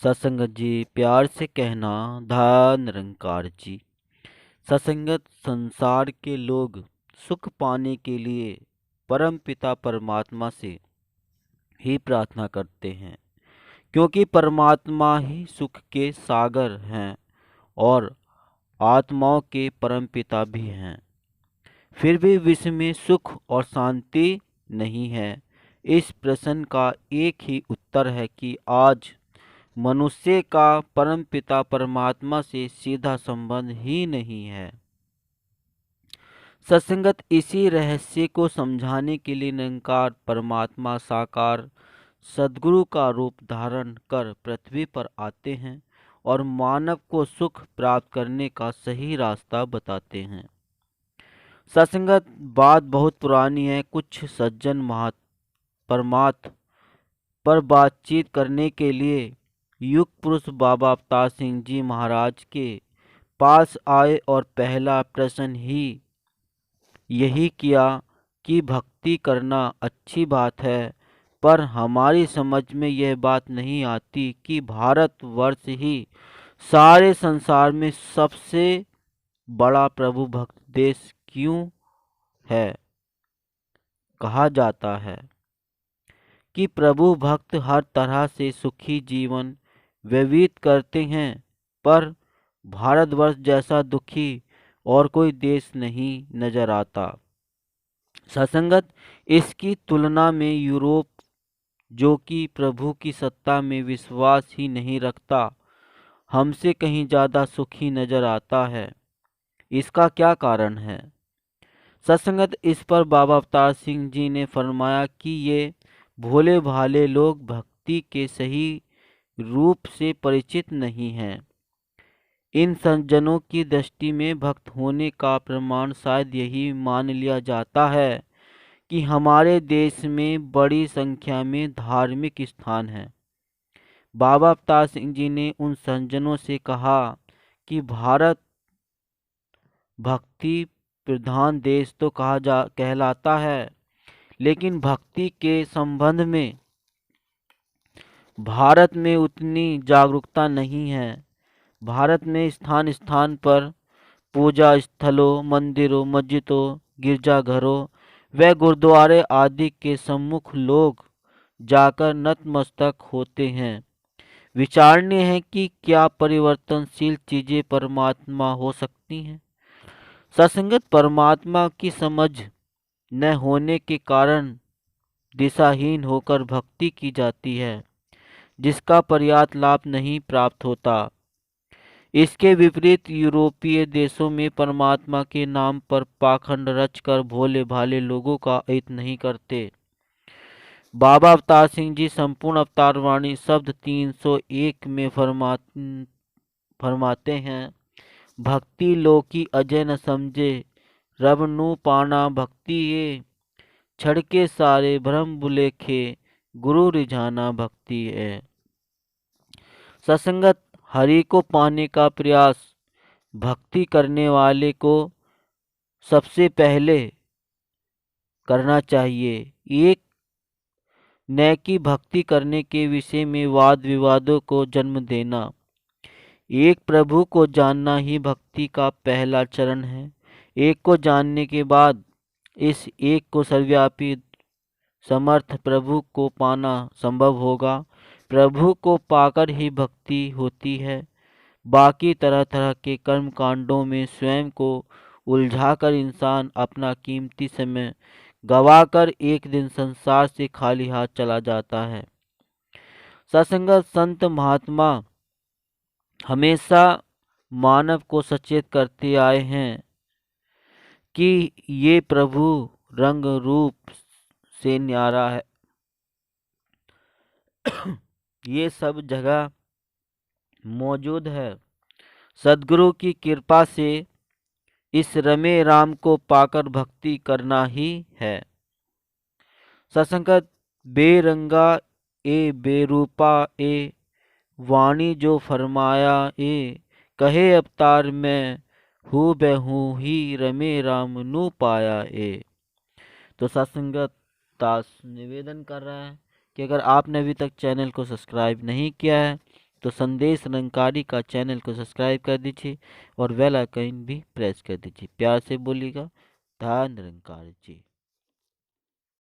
सत्संगत जी प्यार से कहना धन निरंकार जी। सत्संगत संसार के लोग सुख पाने के लिए परम पिता परमात्मा से ही प्रार्थना करते हैं, क्योंकि परमात्मा ही सुख के सागर हैं और आत्माओं के परम पिता भी हैं। फिर भी विश्व में सुख और शांति नहीं है। इस प्रश्न का एक ही उत्तर है कि आज मनुष्य का परम पिता परमात्मा से सीधा संबंध ही नहीं है। सत्संगत इसी रहस्य को समझाने के लिए निरंकार परमात्मा साकार सद्गुरु का रूप धारण कर पृथ्वी पर आते हैं और मानव को सुख प्राप्त करने का सही रास्ता बताते हैं। सत्संगत बात बहुत पुरानी है। कुछ सज्जन परमात्मा पर बातचीत करने के लिए युग पुरुष बाबा अवतार सिंह जी महाराज के पास आए और पहला प्रश्न ही यही किया कि भक्ति करना अच्छी बात है, पर हमारी समझ में यह बात नहीं आती कि भारतवर्ष ही सारे संसार में सबसे बड़ा प्रभु भक्त देश क्यों है। कहा जाता है कि प्रभु भक्त हर तरह से सुखी जीवन व्यतीत करते हैं, पर भारतवर्ष जैसा दुखी और कोई देश नहीं नजर आता। सत्संगत इसकी तुलना में यूरोप, जो कि प्रभु की सत्ता में विश्वास ही नहीं रखता, हमसे कहीं ज़्यादा सुखी नजर आता है। इसका क्या कारण है? सत्संगत इस पर बाबा अवतार सिंह जी ने फरमाया कि ये भोले भाले लोग भक्ति के सही रूप से परिचित नहीं हैं। इन सज्जनों की दृष्टि में भक्त होने का प्रमाण शायद यही मान लिया जाता है कि हमारे देश में बड़ी संख्या में धार्मिक स्थान हैं। बाबा अवतार सिंह जी ने उन सज्जनों से कहा कि भारत भक्ति प्रधान देश तो कहलाता है, लेकिन भक्ति के संबंध में भारत में उतनी जागरूकता नहीं है। भारत में स्थान स्थान पर पूजा स्थलों, मंदिरों, मस्जिदों, गिरजाघरों व गुरुद्वारे आदि के सम्मुख लोग जाकर नतमस्तक होते हैं। विचारणीय है कि क्या परिवर्तनशील चीजें परमात्मा हो सकती हैं। सत्संगत परमात्मा की समझ न होने के कारण दिशाहीन होकर भक्ति की जाती है, जिसका पर्याप्त लाभ नहीं प्राप्त होता। इसके विपरीत यूरोपीय देशों में परमात्मा के नाम पर पाखंड रचकर भोले भाले लोगों का हित नहीं करते। बाबा अवतार सिंह जी संपूर्ण अवतार वाणी शब्द 301 में फरमाते हैं, भक्ति लोकी अजय न समझे, रब नु पाना भक्ति ये, छड़के सारे भ्रम बुलेखे, गुरु रिझाना भक्ति है। सत्संगत हरि को पाने का प्रयास भक्ति करने वाले को सबसे पहले करना चाहिए। एक न कि भक्ति करने के विषय में वाद विवादों को जन्म देना। एक प्रभु को जानना ही भक्ति का पहला चरण है। एक को जानने के बाद इस एक को सर्वव्यापी समर्थ प्रभु को पाना संभव होगा। प्रभु को पाकर ही भक्ति होती है। बाकी तरह तरह के कर्म कांडों में स्वयं को उलझाकर इंसान अपना कीमती समय गवाकर एक दिन संसार से खाली हाथ चला जाता है। सत्संगत संत महात्मा हमेशा मानव को सचेत करते आए हैं कि ये प्रभु रंग रूप से न्यारा है। ये सब जगह मौजूद है। सद्गुरु की कृपा से इस रमे राम को पाकर भक्ति करना ही है। सत्संगत बेरंगा ए बेरूपा ए, वाणी जो फरमाया ए, कहे अवतार में हूँ बहू ही रमे राम नु पाया ए। तो सत्संगत दास निवेदन कर रहा है कि अगर आपने अभी तक चैनल को सब्सक्राइब नहीं किया है तो संदेश निरंकारी का चैनल को सब्सक्राइब कर दीजिए और बेल आइकन भी प्रेस कर दीजिए। प्यार से बोलिएगा। धन निरंकार जी।